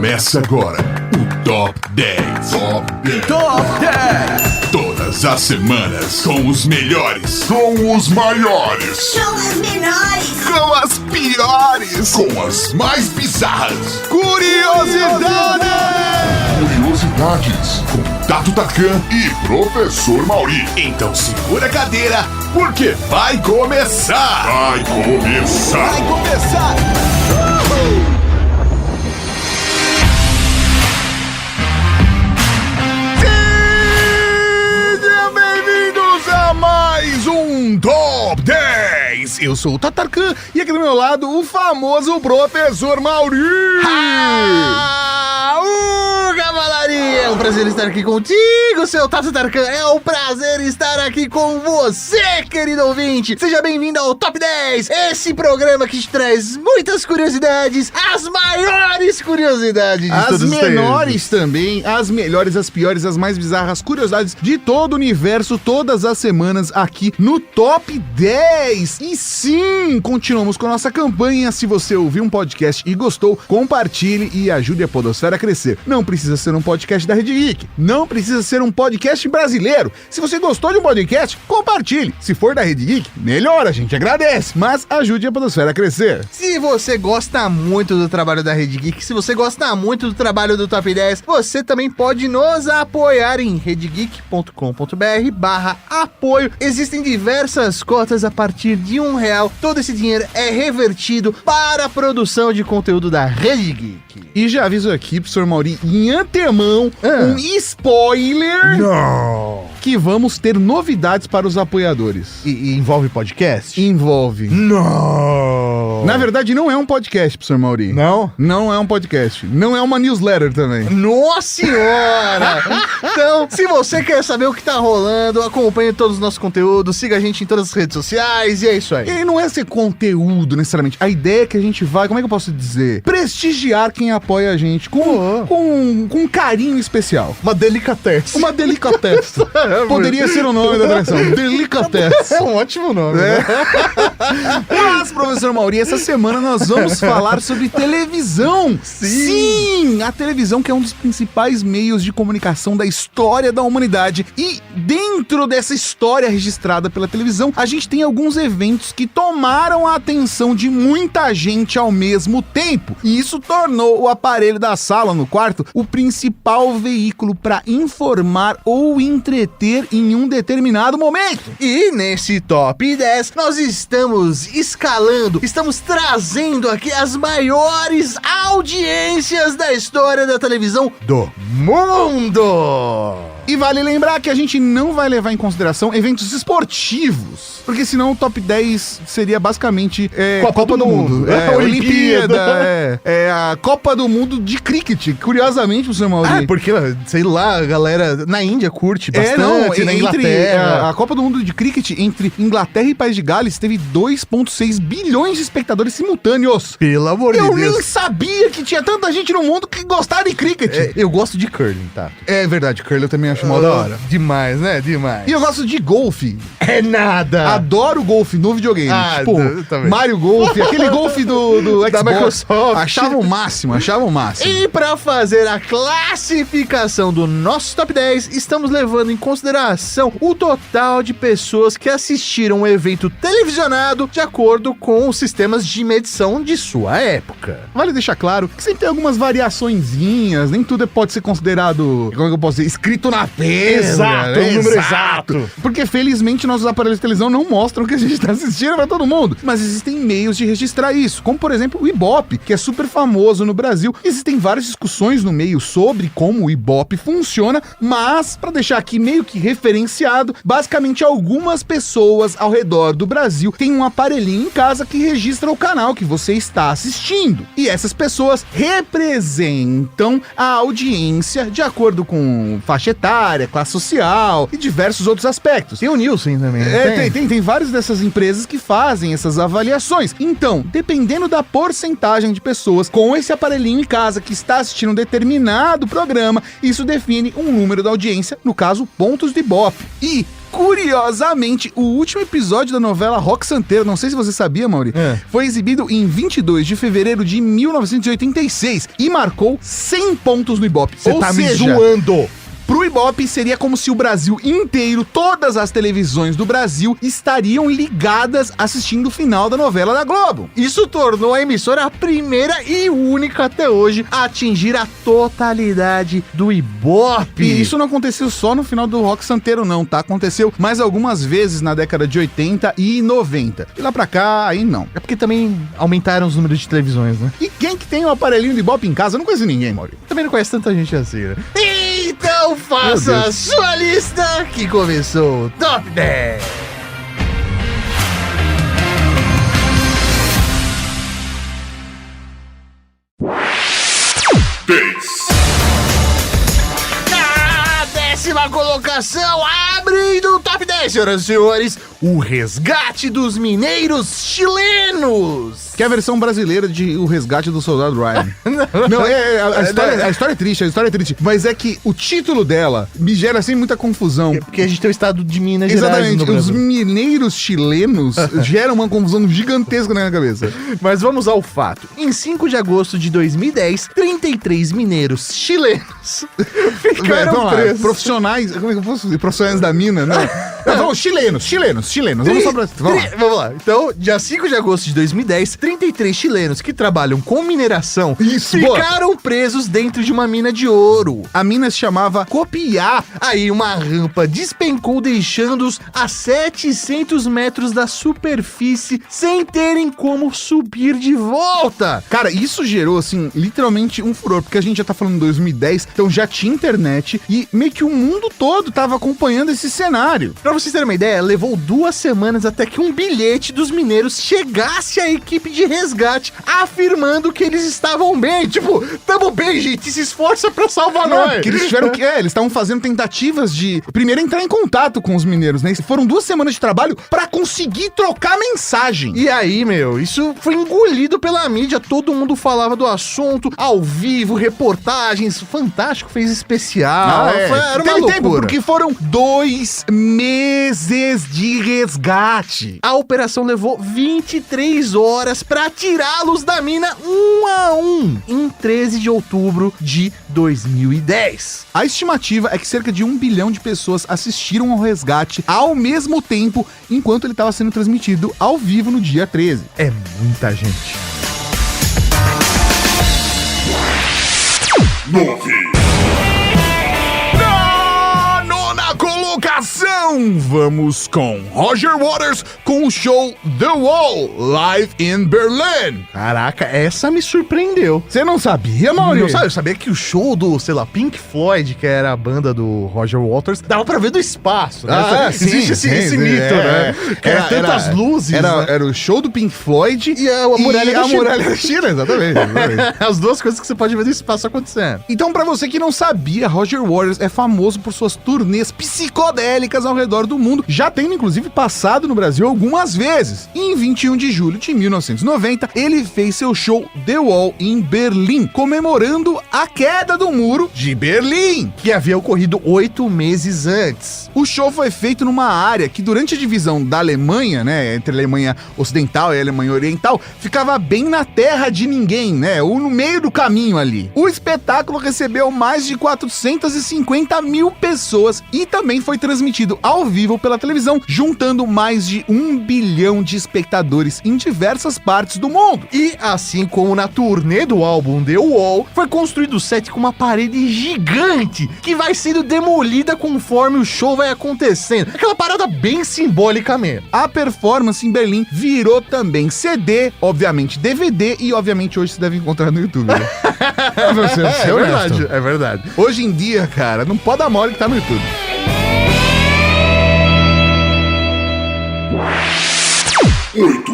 Começa agora o Top 10. Top 10. Todas as semanas com os melhores, com os maiores, com as menores, com as piores, com as mais bizarras. Curiosidades com Tato Tarkan e Professor Mauri. Então segura a cadeira, porque vai começar. Vai começar. Sejam bem-vindos a mais um Top 10. Eu sou o Tato Tarkan e aqui do meu lado o famoso Professor Mauri. Cavalaria, é um prazer estar aqui contigo, seu Tato Tarkan. É um prazer estar aqui com você, querido ouvinte. Seja bem-vindo ao Top 10, esse programa que te traz muitas curiosidades, as maiores curiosidades de todos os tempos. As menores também, as melhores, as piores, as mais bizarras curiosidades de todo o universo, todas as semanas aqui no Top 10. E sim, continuamos com a nossa campanha. Se você ouviu um podcast e gostou, compartilhe e ajude a podosfera a crescer. Não precisa ser um podcast da Rede Geek, não precisa ser um podcast brasileiro. Se você gostou de um podcast, compartilhe. Se for da Rede Geek, melhor, a gente agradece, mas ajude a podosfera a crescer. Se você gosta muito do trabalho da Rede Geek, se você gosta muito do trabalho do Top 10, você também pode nos apoiar em redegeek.com.br/apoio. Existem diversas cotas a partir de R$1. Todo esse dinheiro é revertido para a produção de conteúdo da Rede Geek. E já aviso aqui, professor Mauri, em antemão, um spoiler. Não. Que vamos ter novidades para os apoiadores. E envolve podcast? Envolve. Não. Na verdade, não é um podcast, professor Mauri. Não? Não é um podcast. Não é uma newsletter também. Nossa senhora! Então, se você quer saber o que tá rolando, acompanhe todos os nossos conteúdos, siga a gente em todas as redes sociais e é isso aí. E não é ser conteúdo, necessariamente. A ideia é que a gente vai, como é que eu posso dizer? Prestigiar quem apoia a gente com um carinho especial. Uma delicatesse. Uma delicatesse. Poderia ser o nome da atração. Delicatesse. É um ótimo nome, né? Mas, professor Mauri, essa semana nós vamos falar sobre televisão. Sim, a televisão que é um dos principais meios de comunicação da história da humanidade. E dentro dessa história registrada pela televisão, a gente tem alguns eventos que tomaram a atenção de muita gente ao mesmo tempo. E isso tornou o aparelho da sala no quarto o principal veículo para informar ou entreter em um determinado momento. E nesse Top 10, nós estamos escalando, estamos trazendo aqui as maiores audiências da história da televisão do mundo. E vale lembrar que a gente não vai levar em consideração eventos esportivos, porque senão o Top 10 seria basicamente Copa do Mundo. A Olimpíada. É a Copa do Mundo de cricket. Curiosamente, professor Mauri. Porque, sei lá, a galera na Índia curte bastante, na Inglaterra. A Copa do Mundo de cricket entre Inglaterra e País de Gales teve 2,6 bilhões de espectadores simultâneos. Pelo amor de Deus. Eu nem sabia que tinha tanta gente no mundo que gostava de cricket. Eu gosto de curling, tá? É verdade, curling eu também acho mó da hora. Demais, né? Demais. E eu gosto de golfe. É nada. Adoro golfe no videogame. Tipo, Mario Golf, aquele golfe do Xbox. Da Microsoft. Achava o máximo. E pra fazer a classificação do nosso Top 10, estamos levando em consideração o total de pessoas que assistiram o evento televisionado de acordo com os sistemas de medição de sua época. Vale deixar claro que sempre tem algumas variaçõezinhas, nem tudo pode ser considerado, como é que eu posso dizer, escrito na pedra. Exato, um número exato. Porque felizmente nossos aparelhos de televisão não mostram o que a gente tá assistindo pra todo mundo. Mas existem meios de registrar isso, como por exemplo o Ibope, que é super famoso no Brasil. Existem várias discussões no meio sobre como o Ibope funciona, mas pra deixar aqui meio que referenciado, basicamente algumas pessoas ao redor do Brasil têm um aparelhinho em casa que registra o canal que você está assistindo. E essas pessoas representam a audiência de acordo com faixa etária, classe social e diversos outros aspectos. Tem o Nielsen também, né? Tem várias dessas empresas que fazem essas avaliações. Então, dependendo da porcentagem de pessoas com esse aparelhinho em casa que está assistindo um determinado programa, isso define um número da audiência, no caso, pontos de Ibope. E curiosamente, o último episódio da novela Rock Santeiro, não sei se você sabia, Mauri, foi exibido em 22 de fevereiro de 1986 e marcou 100 pontos no Ibope. Você tá me zoando. Pro Ibope, seria como se o Brasil inteiro, todas as televisões do Brasil, estariam ligadas assistindo o final da novela da Globo. Isso tornou a emissora a primeira e única até hoje a atingir a totalidade do Ibope. E isso não aconteceu só no final do Rock Santeiro não, tá? Aconteceu mais algumas vezes na década de 80 e 90. E lá pra cá, aí não. É porque também aumentaram os números de televisões, né? E quem que tem um aparelhinho do Ibope em casa? Eu não conheço ninguém, Mauri. Também não conhece tanta gente assim, né? Então faça a sua lista que começou o Top 10. A 10ª colocação, abrindo o Top 10, senhoras e senhores, o resgate dos mineiros chilenos. Que é a versão brasileira de O Resgate do Soldado Ryan. Não, a história é triste, Mas é que o título dela me gera, assim, muita confusão. Porque a gente tem o estado de Minas Gerais. Exatamente, os mineiros chilenos geram uma confusão gigantesca na minha cabeça. Mas vamos ao fato. Em 5 de agosto de 2010, 33 mineiros chilenos ficaram presos. Profissionais, como é que eu posso dizer? Profissionais da mina, né? Vamos, chilenos. Vamos só pra... Vamos lá. Então, dia 5 de agosto de 2010, 33 chilenos que trabalham com mineração ficaram presos dentro de uma mina de ouro. A mina se chamava Copiá. Aí uma rampa despencou, deixando-os a 700 metros da superfície sem terem como subir de volta. Cara, isso gerou, assim, literalmente um furor, porque a gente já tá falando em 2010, então já tinha internet e meio que o mundo todo tava acompanhando esse cenário. Pra vocês terem uma ideia, levou 2 semanas até que um bilhete dos mineiros chegasse à equipe de resgate, afirmando que eles estavam bem. Tipo, tamo bem, gente, se esforça pra salvar nós. Porque eles tiveram que... eles estavam fazendo tentativas de, primeiro, entrar em contato com os mineiros, né? Foram 2 semanas de trabalho pra conseguir trocar mensagem. E aí, meu, isso foi engolido pela mídia, todo mundo falava do assunto, ao vivo, reportagens, Fantástico fez especial. Era uma loucura. Tempo, porque foram 2 meses de resgate. A operação levou 23 horas pra tirá-los da mina um a um, em 13 de outubro de 2010. A estimativa é que cerca de 1 bilhão de pessoas assistiram ao resgate ao mesmo tempo, enquanto ele estava sendo transmitido ao vivo no dia 13. É muita gente. 9. Colocação, vamos com Roger Waters com o show The Wall, live in Berlin. Caraca, essa me surpreendeu. Você não sabia, Maurício? Não sabe, eu sabia que o show do, sei lá, Pink Floyd, que era a banda do Roger Waters, dava pra ver do espaço, né? Existe esse mito, né? Era tantas luzes. Era o show do Pink Floyd e a muralha da China, exatamente. As duas coisas que você pode ver do espaço acontecendo. Então, pra você que não sabia, Roger Waters é famoso por suas turnês psicodélicas ao redor do mundo, já tendo inclusive passado no Brasil algumas vezes. E em 21 de julho de 1990, ele fez seu show The Wall em Berlim, comemorando a queda do muro de Berlim, que havia ocorrido 8 meses antes. O show foi feito numa área que, durante a divisão da Alemanha, né, entre a Alemanha Ocidental e a Alemanha Oriental, ficava bem na terra de ninguém, né, ou no meio do caminho ali. O espetáculo recebeu mais de 450 mil pessoas e também foi transmitido ao vivo pela televisão, juntando mais de 1 bilhão de espectadores em diversas partes do mundo. E assim como na turnê do álbum The Wall, foi construído o set com uma parede gigante que vai sendo demolida conforme o show vai acontecendo. Aquela parada bem simbólica mesmo. A performance em Berlim virou também CD, obviamente DVD e obviamente hoje você deve encontrar no YouTube. Né? É verdade. Hoje em dia, cara, não pode dar mole que tá no YouTube. 8.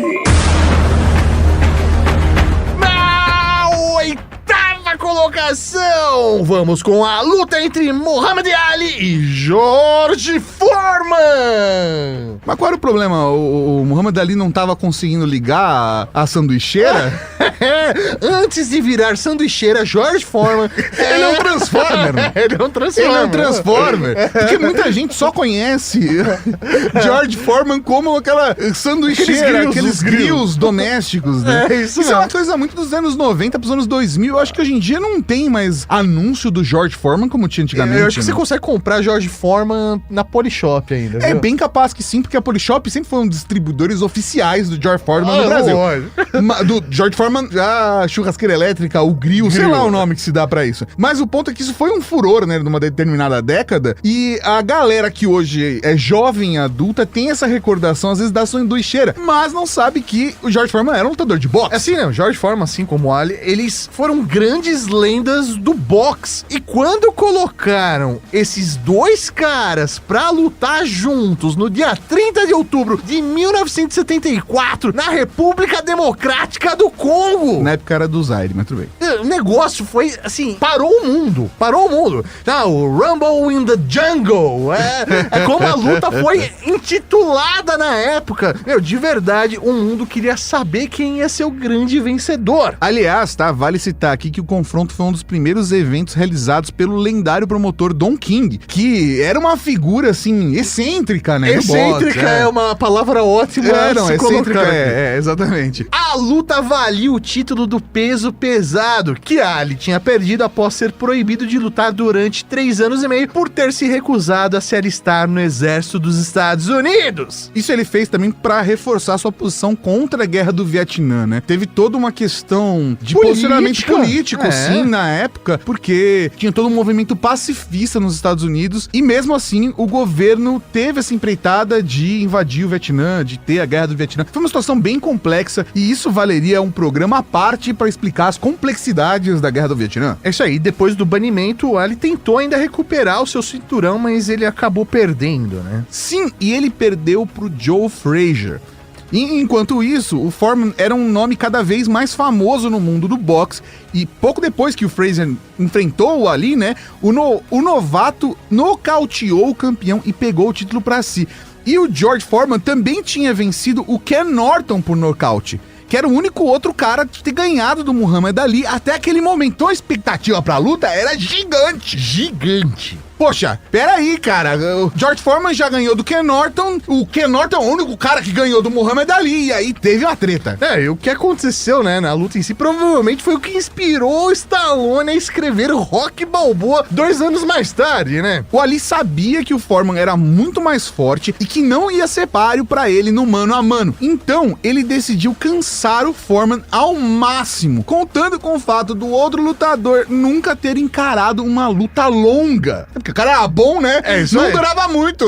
Na 8ª colocação, vamos com a luta entre Muhammad Ali e George Foreman. Mas qual era o problema? O Muhammad Ali não tava conseguindo ligar a sanduicheira? Antes de virar sanduicheira, George Foreman... Ele é um Transformer. Ele é um Transformer. Ele é um Transformer. Porque muita gente só conhece George Foreman como aquela sanduicheira, aqueles grills domésticos, né? Isso é uma coisa muito dos anos 90 pros anos 2000. Eu acho que hoje em dia não tem mais anúncio do George Foreman como tinha antigamente. Eu acho que né? você consegue comprar George Foreman na Polishop ainda, viu? É bem capaz que sim, porque a Polishop sempre foi um dos distribuidores oficiais do George Foreman no Brasil. Do George Foreman, a churrasqueira elétrica, o grill, sei lá o nome que se dá pra isso. Mas o ponto é que isso foi um furor, né, numa determinada década, e a galera que hoje é jovem adulta tem essa recordação, às vezes, da sanduicheira, mas não sabe que o George Foreman era um lutador de boxe. Assim, né, o George Foreman, assim como o Ali, eles foram grandes lendas do boxe. E quando colocaram esses dois caras pra lutar juntos no dia 30 de outubro de 1974, na República Democrática do Congo, Na época era do Zaire, mas tudo bem. o negócio foi, assim, parou o mundo. Tá, o Rumble in the Jungle. É como a luta foi intitulada na época. Meu, de verdade, o mundo queria saber quem ia ser o grande vencedor. Aliás, tá, vale citar aqui que o confronto foi um dos primeiros eventos realizados pelo lendário promotor Don King, que era uma figura, assim, excêntrica, né? Excêntrica é uma palavra ótima. Excêntrica exatamente. A luta valia o título do peso pesado, que Ali tinha perdido após ser proibido de lutar durante 3 anos e meio por ter se recusado a se alistar no exército dos Estados Unidos. Isso ele fez também pra reforçar sua posição contra a guerra do Vietnã, né? Teve toda uma questão de posicionamento político, sim, na época, porque tinha todo um movimento pacifista nos Estados Unidos e mesmo assim o governo teve essa empreitada de invadir o Vietnã, de ter a guerra do Vietnã. Foi uma situação bem complexa e isso valeria um programa à parte pra explicar as complexidades da guerra do Vietnã. É isso aí, depois do banimento, o Ali tentou ainda recuperar o seu cinturão, mas ele acabou perdendo, né? Sim, e ele perdeu pro Joe Frazier. E, enquanto isso, o Foreman era um nome cada vez mais famoso no mundo do boxe. E pouco depois que o Frazier enfrentou o Ali, né, o novato nocauteou o campeão e pegou o título pra si. E o George Foreman também tinha vencido o Ken Norton por nocaute, que era o único outro cara de ter ganhado do Muhammad Ali até aquele momento. Então a expectativa pra luta era gigante. Gigante. Poxa, peraí, cara, o George Foreman já ganhou do Ken Norton, o Ken Norton é o único cara que ganhou do Muhammad Ali, e aí teve uma treta. E o que aconteceu, né, na luta em si, provavelmente foi o que inspirou o Stallone a escrever Rocky Balboa 2 anos mais tarde, né? O Ali sabia que o Foreman era muito mais forte e que não ia ser páreo pra ele no mano a mano, então ele decidiu cansar o Foreman ao máximo, contando com o fato do outro lutador nunca ter encarado uma luta longa. Porque o cara era bom, né? Não durava muito.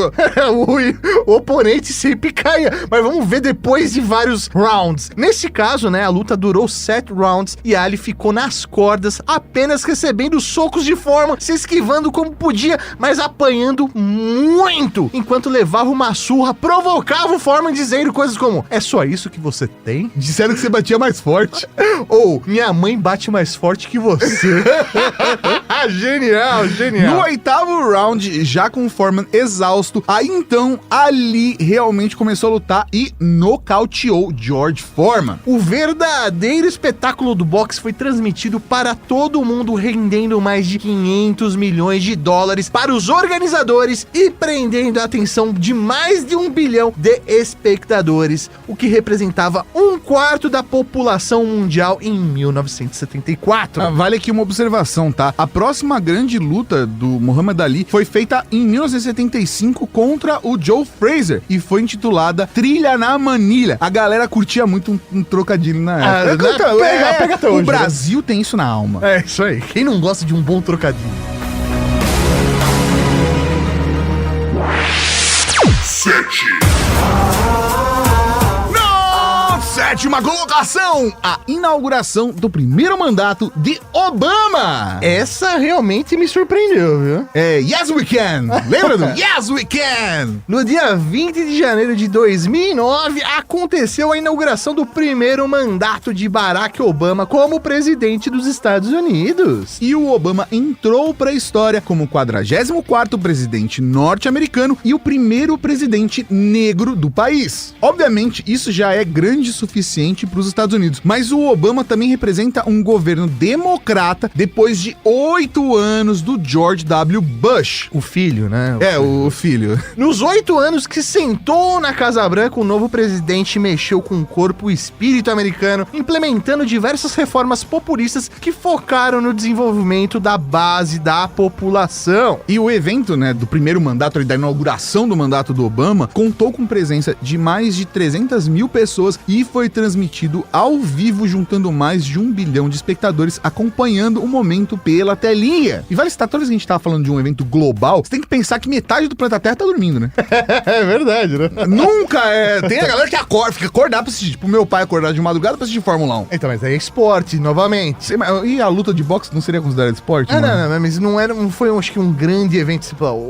O oponente sempre caía. Mas vamos ver depois de vários rounds. Nesse caso, né, a luta durou 7 rounds e Ali ficou nas cordas, apenas recebendo socos de Foreman, se esquivando como podia, mas apanhando muito, enquanto levava uma surra, provocava o Foreman dizendo coisas como: é só isso que você tem? Disseram que você batia mais forte. Ou, minha mãe bate mais forte que você. Genial. No 8º round, já com o Foreman exausto, aí então Ali realmente começou a lutar e nocauteou George Foreman. O verdadeiro espetáculo do boxe foi transmitido para todo mundo, rendendo mais de 500 milhões de dólares para os organizadores e prendendo a atenção de mais de 1 bilhão de espectadores, o que representava 1/4 da população mundial em 1974. Vale aqui uma observação, tá? A próxima grande luta do Muhammad Ali foi feita em 1975 contra o Joe Frazier e foi intitulada Trilha na Manilha. A galera curtia muito um trocadilho na época. Pega até hoje, o Brasil tem isso na alma. É isso aí. Quem não gosta de um bom trocadilho? 7. No 7. sétima colocação, a inauguração do primeiro mandato de Obama. Essa realmente me surpreendeu, viu? Yes We Can. Lembra do Yes We Can? No dia 20 de janeiro de 2009, aconteceu a inauguração do primeiro mandato de Barack Obama como presidente dos Estados Unidos. E o Obama entrou para a história como o 44º presidente norte-americano e o primeiro presidente negro do país. Obviamente, isso já é grande o suficiente para os Estados Unidos, mas o Obama também representa um governo democrata depois de 8 anos do George W. Bush. O filho, né? O filho. Nos 8 anos que sentou na Casa Branca, o novo presidente mexeu com o corpo e espírito americano, implementando diversas reformas populistas que focaram no desenvolvimento da base da população. E o evento, do primeiro mandato, da inauguração do mandato do Obama, contou com presença de mais de 300 mil pessoas e foi transmitido ao vivo, juntando mais de 1 bilhão de espectadores acompanhando o momento pela telinha. E vale citar, toda vez que a gente tava falando de um evento global, você tem que pensar que metade do planeta Terra tá dormindo, né? É verdade, né? Nunca tem a galera que acorda, fica acordado pra assistir. Tipo, meu pai acordar de madrugada pra assistir Fórmula 1. Então, mas aí é esporte, novamente. E a luta de boxe não seria considerada esporte? Não, mas não foi, acho que um grande evento,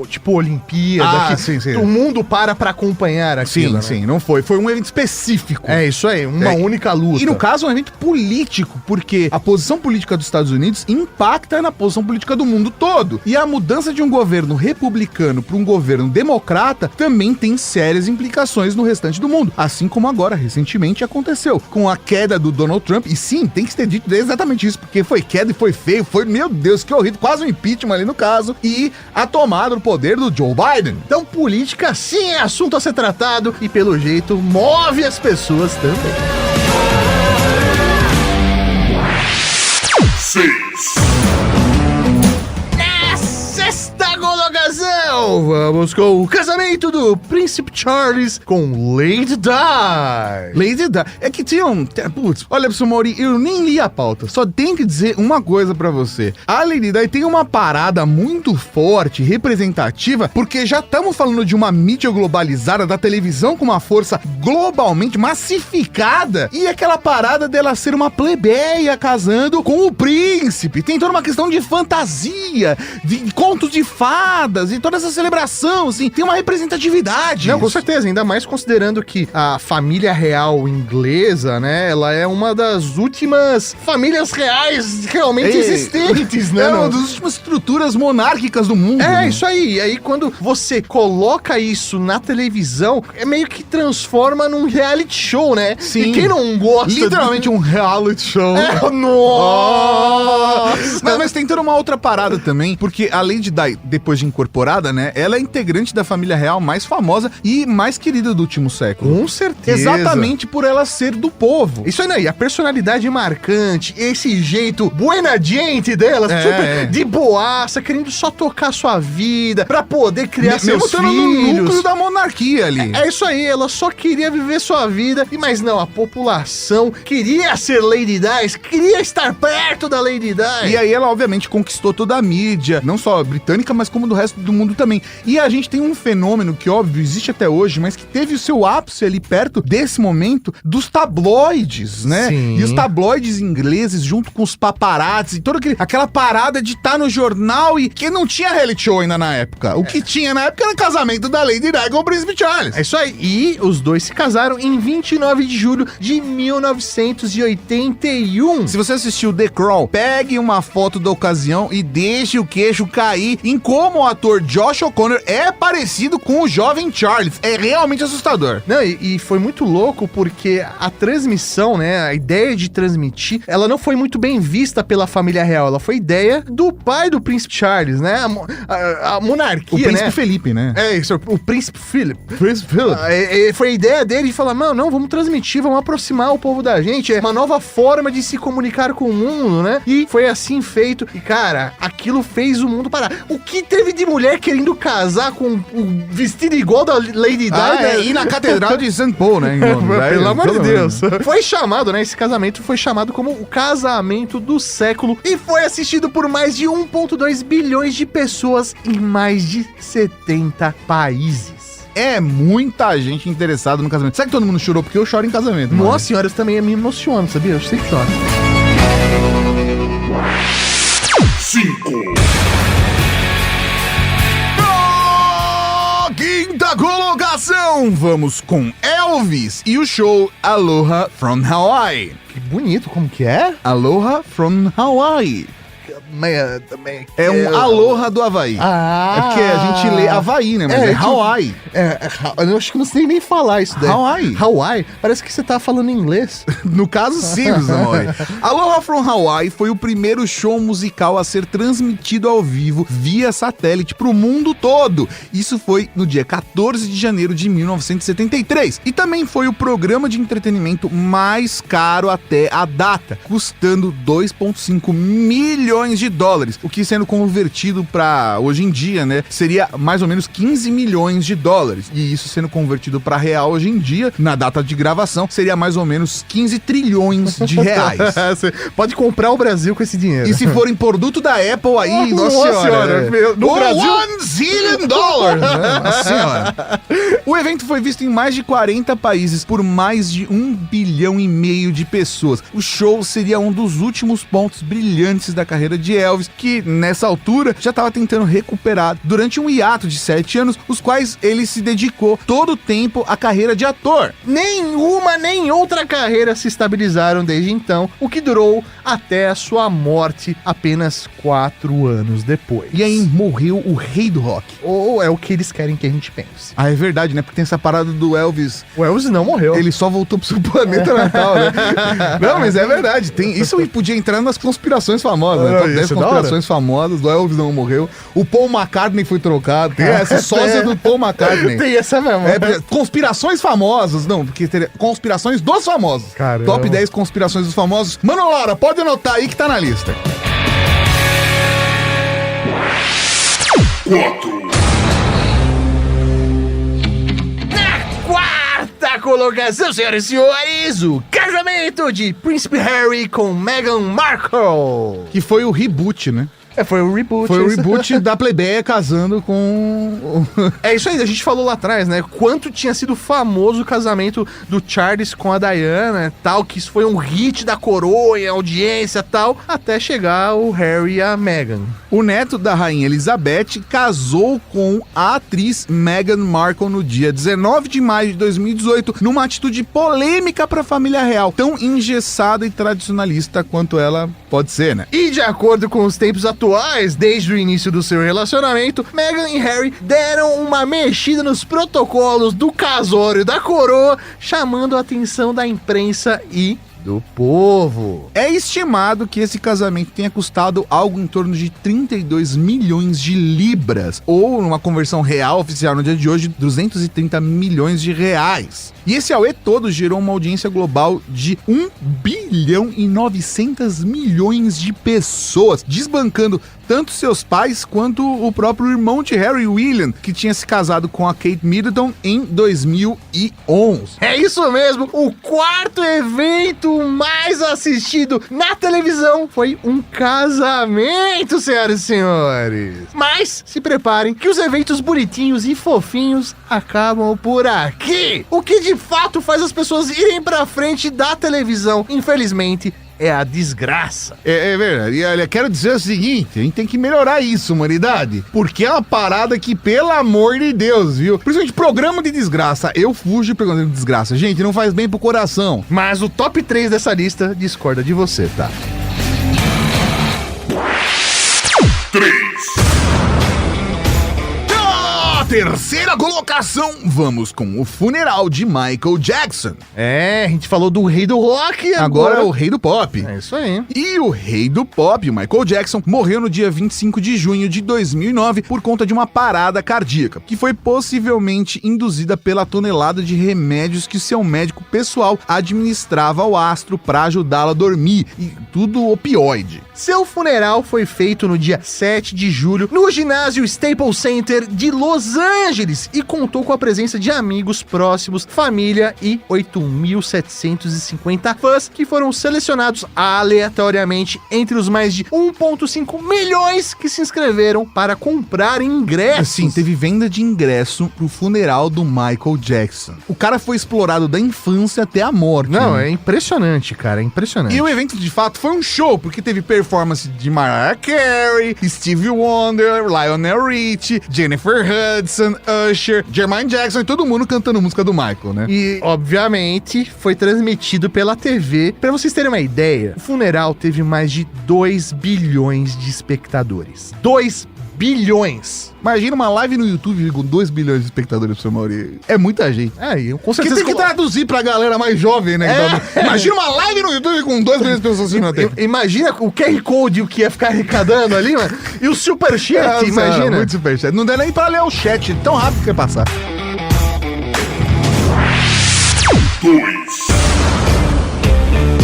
tipo Olimpíada, sim. O mundo para acompanhar aquilo, Sim, não foi. Foi um evento específico. É isso aí, uma única luta. E no caso, um evento político, porque a posição política dos Estados Unidos impacta na posição política do mundo todo. E a mudança de um governo republicano para um governo democrata também tem sérias implicações no restante do mundo. Assim como agora, recentemente, aconteceu com a queda do Donald Trump. E sim, tem que ter dito exatamente isso, porque foi queda e foi feio, meu Deus, que horrível, quase um impeachment ali no caso. E a tomada do poder do Joe Biden. Então, política sim é assunto a ser tratado e, pelo jeito, move as pessoas também. 6. Na sexta colocação, vamos com o casamento do Príncipe Charles com Lady Di. Lady Di. É que tinha putz, olha, professor Mauri, eu nem li a pauta. Só tenho que dizer uma coisa pra você. A Lady Di tem uma parada muito forte, representativa, porque já estamos falando de uma mídia globalizada, da televisão com uma força globalmente massificada, e aquela parada dela ser uma plebeia casando com o príncipe. Tem toda uma questão de fantasia, de contos de fadas, e toda essa celebração, assim, tem uma representatividade. Não, com certeza, ainda mais considerando que a família real inglesa, né, ela é uma das últimas famílias reais realmente existentes, né? É uma das últimas estruturas monárquicas do mundo. É, isso aí. E aí, quando você coloca isso na televisão, é meio que transforma num reality show, né? Sim. E quem não gosta... Literalmente um reality show. Nossa! Mas tem toda uma outra parada também, porque a Lady Di, depois de incorporada, né, ela é integrante da família real mais famosa e mais querida do último século. Com certeza. Exatamente por ela ser do povo. Isso aí, a personalidade marcante, esse jeito buena gente dela, super de boaça, querendo só tocar sua vida, pra poder criar seus filhos. Mesmo no núcleo da monarquia ali. É isso aí, ela só queria viver sua vida, mas não, a população queria ser Lady Di, queria estar perto da Lady Di. E aí ela, obviamente, conquistou toda a mídia, não só britânica, mas como do resto do mundo também. E a gente tem um fenômeno que, óbvio, existe até hoje, mas que teve o seu ápice ali perto desse momento dos tabloides, né? Sim. E os tabloides ingleses, junto com os paparazzi, toda aquela parada de estar no jornal e que não tinha reality show ainda na época. O que tinha na época era o casamento da Lady Di com o Príncipe Charles. É isso aí. E os dois se casaram em 29 de julho de 1981. Se você assistiu The Crown, pegue uma foto da ocasião e deixe o queixo cair em como o ator Josh O'Connor é parecido com o jovem Charles. É realmente assustador. Não, e foi muito louco porque a transmissão, né, a ideia de transmitir, ela não foi muito bem vista pela família real, ela foi ideia do pai do Príncipe Charles, né, a monarquia, O Príncipe né? Felipe, né? É isso, o Príncipe Philip. Príncipe Philip. Foi a ideia dele de falar, não, vamos transmitir, vamos aproximar o povo da gente, é uma nova forma de se comunicar com o mundo, né? E foi assim feito, e cara, aquilo fez o mundo parar. O que teve de mulher querendo casar com o vestido igual da Lady Di, né? E na Catedral de St. Paul, né? Pelo amor de Deus. Foi chamado, né? Esse casamento foi chamado como o casamento do século e foi assistido por mais de 1,2 bilhões de pessoas em mais de 70 países. é muita gente interessada no casamento. Sabe que todo mundo chorou? Porque eu choro em casamento. Nossa mano. senhora, eu também me emociono, sabia? Eu sempre choro. 5. Quinta colocação, vamos com Elvis e o show Aloha from Hawaii. Que bonito, como que é? Aloha from Hawaii. É um Aloha do Havaí. Ah! É porque a gente lê Havaí, né? Mas é Hawaii. Eu acho que não sei nem falar isso daí. Hawaii. Hawaii? Parece que você tá falando inglês. No caso, sim, Samuel. Aloha from Hawaii foi o primeiro show musical a ser transmitido ao vivo via satélite pro mundo todo. Isso foi no dia 14 de janeiro de 1973. E também foi o programa de entretenimento mais caro até a data, custando 2,5 milhões de dólares, o que sendo convertido para hoje em dia, né, seria mais ou menos 15 milhões de dólares. E isso sendo convertido para real hoje em dia, na data de gravação, seria mais ou menos 15 trilhões de reais. Você pode comprar o Brasil com esse dinheiro. E se forem produto da Apple aí, nossa senhora, no Brasil... $1 zillion, né? Nossa senhora. O evento foi visto em mais de 40 países por mais de 1,5 bilhão de pessoas. O show seria um dos últimos pontos brilhantes da carreira de Elvis, que nessa altura já estava tentando recuperar durante um hiato de 7 anos, os quais ele se dedicou todo o tempo à carreira de ator. Nenhuma nem outra carreira se estabilizaram desde então, o que durou até a sua morte apenas 4 anos depois. E aí morreu o rei do rock. Ou é o que eles querem que a gente pense. Ah, é verdade, né? Porque tem essa parada do Elvis. O Elvis não morreu. Ele só voltou pro seu planeta natal, né? Não, mas é verdade. Isso podia entrar nas conspirações famosas, né? Top 10 conspirações famosas. Do Elvis não morreu. O Paul McCartney foi trocado. Tem essa sósia do Paul McCartney. Tem essa mesmo. Conspirações famosas. Não, porque teria conspirações dos famosos. Caramba. Top 10 conspirações dos famosos. Mano, Laura, pode anotar aí que tá na lista. 4. Quarta colocação, senhoras e senhores, o casamento de Príncipe Harry com Meghan Markle. Que foi o reboot, né? Foi o reboot. Foi o reboot da plebeia casando com... É isso aí, a gente falou lá atrás, né? Quanto tinha sido famoso o casamento do Charles com a Diana e tal, que isso foi um hit da coroa em audiência e tal, até chegar o Harry e a Meghan. O neto da rainha Elizabeth casou com a atriz Meghan Markle no dia 19 de maio de 2018, numa atitude polêmica para a família real, tão engessada e tradicionalista quanto ela pode ser, né? E de acordo com os tempos atuais, desde o início do seu relacionamento, Meghan e Harry deram uma mexida nos protocolos do casório da coroa, chamando a atenção da imprensa e do povo. É estimado que esse casamento tenha custado algo em torno de 32 milhões de libras, ou numa conversão real oficial no dia de hoje, 230 milhões de reais. E esse auê todo gerou uma audiência global de 1 bilhão e 900 milhões de pessoas, desbancando tanto seus pais quanto o próprio irmão de Harry, William, que tinha se casado com a Kate Middleton em 2011. É isso mesmo, o quarto evento mais assistido na televisão foi um casamento, senhoras e senhores. Mas se preparem que os eventos bonitinhos e fofinhos acabam por aqui. O que de fato faz as pessoas irem pra frente da televisão, infelizmente, é a desgraça. É verdade. E olha, quero dizer o seguinte, a gente tem que melhorar isso, humanidade. Porque é uma parada que, pelo amor de Deus, viu? Principalmente programa de desgraça. Eu fujo de programa de desgraça. Gente, não faz bem pro coração. Mas o top 3 dessa lista discorda de você, tá? 3. Terceira colocação, vamos com o funeral de Michael Jackson. É, a gente falou do rei do rock, agora é o rei do pop. É isso aí. E o rei do pop, o Michael Jackson, morreu no dia 25 de junho de 2009 por conta de uma parada cardíaca, que foi possivelmente induzida pela tonelada de remédios que seu médico pessoal administrava ao astro para ajudá-lo a dormir, e tudo opioide. Seu funeral foi feito no dia 7 de julho no ginásio Staples Center de Los Angeles e contou com a presença de amigos próximos, família e 8.750 fãs que foram selecionados aleatoriamente entre os mais de 1,5 milhões que se inscreveram para comprar ingressos. Sim, teve venda de ingresso pro funeral do Michael Jackson. O cara foi explorado da infância até a morte. Não, né? é impressionante, cara, é impressionante. E o evento, de fato, foi um show, porque teve performance de Mariah Carey, Stevie Wonder, Lionel Richie, Jennifer Hudson, Usher, Jermaine Jackson e todo mundo cantando música do Michael, né? E, obviamente, foi transmitido pela TV. Pra vocês terem uma ideia, o funeral teve mais de 2 bilhões de espectadores. 2 bilhões! Imagina uma live no YouTube com 2 bilhões de espectadores, seu Mauri. É muita gente. E com Que certeza... tem que traduzir pra galera mais jovem, né? Imagina uma live no YouTube com 2 bilhões de pessoas assistindo na TV. Imagina o QR Code, o que ia ficar arrecadando ali, mano. E o superchat, imagina. Muito superchat. Não dá nem pra ler o chat, tão rápido que ia passar.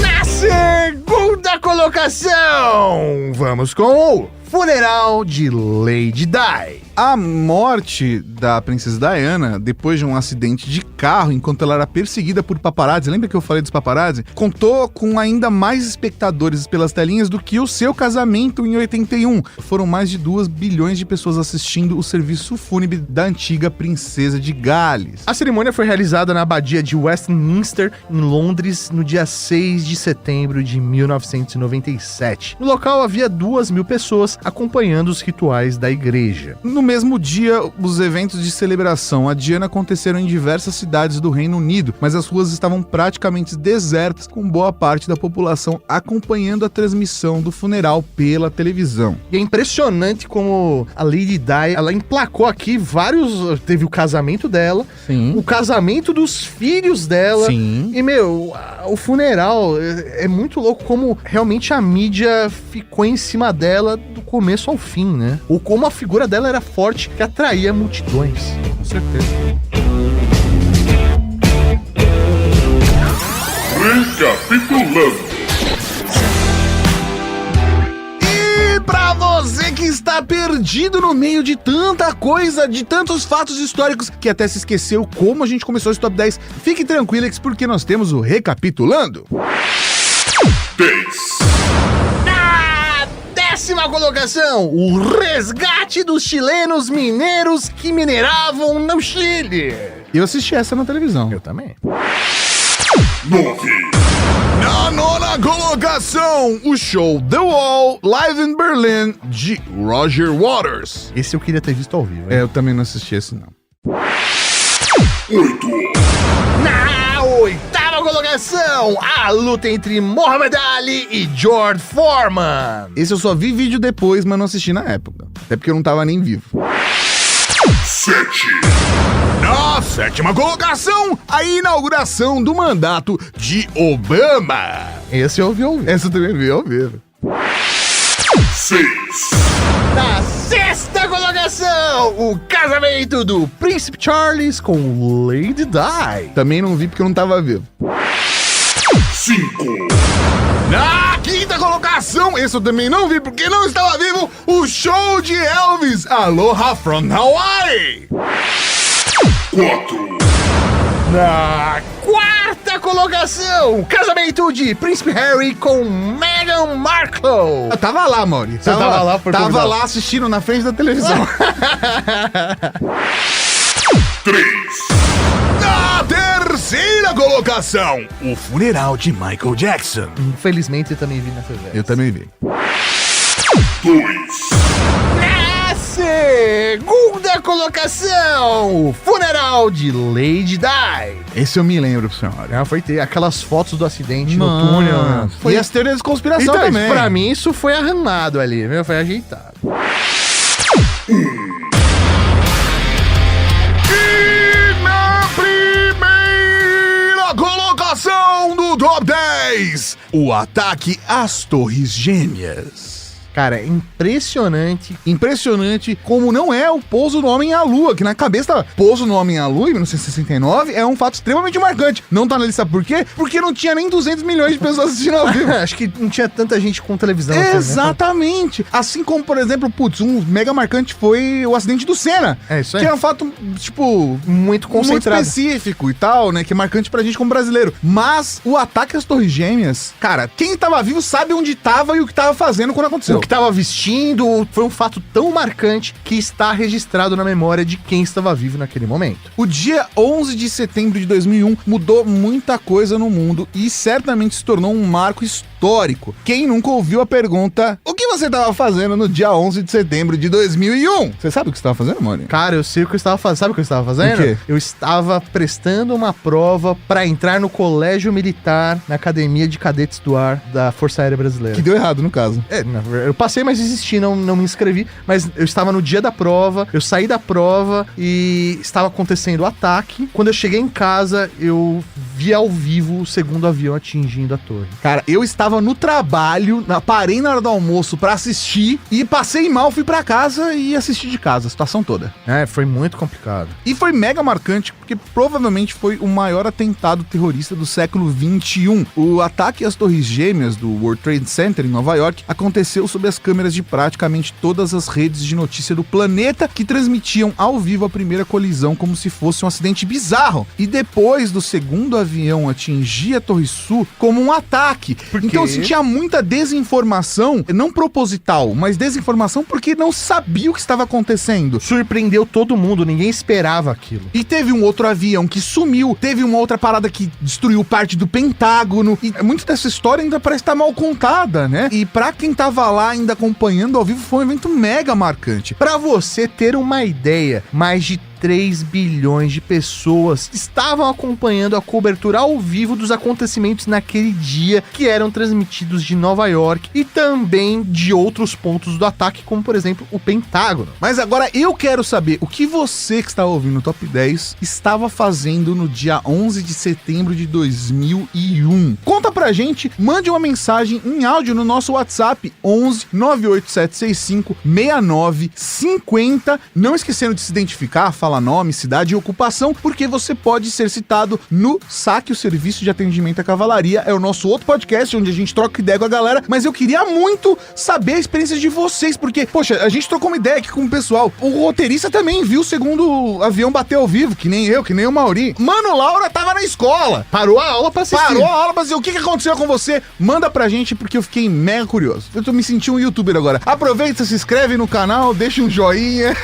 Na segunda colocação, vamos com o funeral de Lady Di. A morte da princesa Diana, depois de um acidente de carro, enquanto ela era perseguida por paparazzi, lembra que eu falei dos paparazzi? Contou com ainda mais espectadores pelas telinhas do que o seu casamento em 81. Foram mais de 2 bilhões de pessoas assistindo o serviço fúnebre da antiga princesa de Gales. A cerimônia foi realizada na abadia de Westminster, em Londres, no dia 6 de setembro de 1997. No local havia 2.000 pessoas acompanhando os rituais da igreja. No mesmo dia, os eventos de celebração a Diana aconteceram em diversas cidades do Reino Unido, mas as ruas estavam praticamente desertas, com boa parte da população acompanhando a transmissão do funeral pela televisão. E é impressionante como a Lady Di, ela emplacou aqui vários... Teve o casamento dela, Sim. o casamento dos filhos dela. Sim. E, o funeral é muito louco como realmente a mídia ficou em cima dela do começo ao fim, né? Ou como a figura dela era forte, que atraía multidões. Com certeza. Recapitulando. E pra você que está perdido no meio de tanta coisa, de tantos fatos históricos, que até se esqueceu como a gente começou esse top 10, fique tranquilo, porque nós temos o Recapitulando. 10. Na 10ª colocação, o resgate dos chilenos mineiros que mineravam no Chile. Eu assisti essa na televisão. Eu também. 9. Na 9ª colocação, o show The Wall Live in Berlin de Roger Waters. Esse eu queria ter visto ao vivo, hein? Eu também não assisti esse, não. 8. Na 8ª colocação, a luta entre Muhammad Ali e George Foreman. Esse eu só vi vídeo depois, mas não assisti na época. Até porque eu não tava nem vivo. 7. Na 7ª colocação, a inauguração do mandato de Obama. Esse eu vi ao vivo. Essa eu também vi ao vivo. 6. Na 6ª colocação, o casamento do Príncipe Charles com Lady Di. Também não vi porque eu não tava vivo. 5. Na 5ª colocação, esse eu também não vi porque não estava vivo, o show de Elvis, Aloha from Hawaii. 4. Na 4ª colocação, casamento de Príncipe Harry com Meghan Markle. Eu tava lá, Mauri. tava lá por Tava convidado. lá assistindo na frente da televisão. 3. Na 3ª colocação, o funeral de Michael Jackson. Infelizmente eu também vi na TV. Eu também vi. 2. Na 2ª colocação, o funeral de Lady Di. Esse eu me lembro, senhora. Foi ter aquelas fotos do acidente no túnel. Né? E as teorias de conspiração Então, também. pra mim isso foi arrumado ali, viu? Foi ajeitado. E na primeira colocação do Top 10, o ataque às Torres Gêmeas. Cara, é impressionante. Impressionante como não é o pouso do homem à lua, que na cabeça tava pouso no homem à lua em 1969 é um fato extremamente marcante. Não tá na lista por quê? Porque não tinha nem 200 milhões de pessoas assistindo ao vivo. Acho que não tinha tanta gente com televisão. Exatamente. Assim como, por exemplo, um mega marcante foi o acidente do Senna. É isso aí. Que é um fato, tipo, muito concentrado. Muito específico e tal, né? Que é marcante pra gente como brasileiro. Mas o ataque às Torres Gêmeas, cara, quem tava vivo sabe onde tava e o que tava fazendo quando aconteceu. O que tava vestindo foi um fato tão marcante que está registrado na memória de quem estava vivo naquele momento. O dia 11 de setembro de 2001 mudou muita coisa no mundo e certamente se tornou um marco histórico. Quem nunca ouviu a pergunta: o que você estava fazendo no dia 11 de setembro de 2001? Você sabe o que você estava fazendo, Maurinho? Cara, eu sei o que eu estava fazendo. Sabe o que eu estava fazendo? O quê? Eu estava prestando uma prova para entrar no colégio militar, na Academia de Cadetes do Ar da Força Aérea Brasileira. Que deu errado, no caso. Eu passei, mas desisti, não me inscrevi. Mas eu estava no dia da prova, eu saí da prova e estava acontecendo o ataque. Quando eu cheguei em casa, eu vi ao vivo o segundo avião atingindo a torre. Cara, eu estava no trabalho, parei na hora do almoço pra assistir e passei mal, fui pra casa e assisti de casa, a situação toda. Foi muito complicado. E foi mega marcante porque provavelmente foi o maior atentado terrorista do século XXI. O ataque às Torres Gêmeas do World Trade Center em Nova York aconteceu sob as câmeras de praticamente todas as redes de notícia do planeta, que transmitiam ao vivo a primeira colisão como se fosse um acidente bizarro. E depois do segundo avião atingir a Torre Sul como um ataque. Então se tinha muita desinformação, não proposital, mas desinformação porque não sabia o que estava acontecendo. Surpreendeu todo mundo, ninguém esperava aquilo. E teve um outro avião que sumiu, teve uma outra parada que destruiu parte do Pentágono, e muito dessa história ainda parece estar mal contada, né? E pra quem tava lá ainda acompanhando ao vivo, foi um evento mega marcante. Pra você ter uma ideia, mais de 3 bilhões de pessoas estavam acompanhando a cobertura ao vivo dos acontecimentos naquele dia, que eram transmitidos de Nova York e também de outros pontos do ataque, como por exemplo o Pentágono. Mas agora eu quero saber o que você que está ouvindo o Top 10 estava fazendo no dia 11 de setembro de 2001. Conta pra gente, mande uma mensagem em áudio no nosso WhatsApp 11 98765 6950. Não esquecendo de se identificar, falar nome, cidade e ocupação, porque você pode ser citado no Saque, o Serviço de Atendimento à Cavalaria. É o nosso outro podcast onde a gente troca ideia com a galera, mas eu queria muito saber a experiência de vocês, porque, poxa, a gente trocou uma ideia aqui com o pessoal. O roteirista também viu o segundo avião bater ao vivo, que nem eu, que nem o Mauri. Mano, Laura tava na escola. Parou a aula pra assistir. Parou a aula pra dizer o que aconteceu com você. Manda pra gente, porque eu fiquei mega curioso. Eu tô me sentindo um youtuber agora. Aproveita, se inscreve no canal, deixa um joinha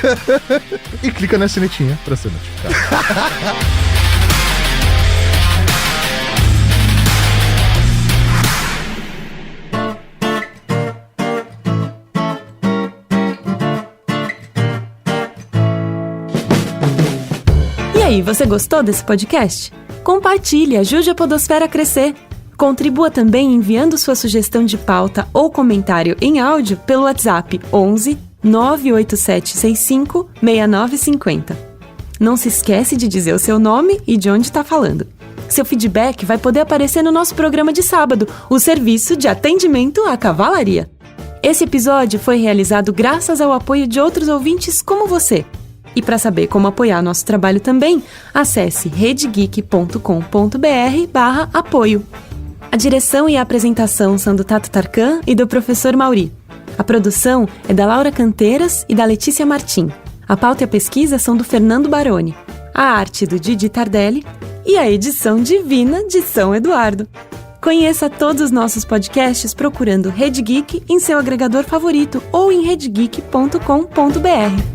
e clica na sinetinha pra ser notificado. E aí, você gostou desse podcast? Compartilhe, ajude a Podosfera a crescer. Contribua também enviando sua sugestão de pauta ou comentário em áudio pelo WhatsApp 11 98765 6950. Não se esquece de dizer o seu nome e de onde está falando. Seu feedback vai poder aparecer no nosso programa de sábado, o Serviço de Atendimento à Cavalaria. Esse episódio foi realizado graças ao apoio de outros ouvintes como você. E para saber como apoiar nosso trabalho também, acesse redegeek.com.br/apoio. A direção e a apresentação são do Tato Tarkan e do professor Mauri. A produção é da Laura Canteiras e da Letícia Martim. A pauta e a pesquisa são do Fernando Baroni. A arte do Didi Tardelli e a edição divina de São Eduardo. Conheça todos os nossos podcasts procurando Rede Geek em seu agregador favorito ou em redegeek.com.br.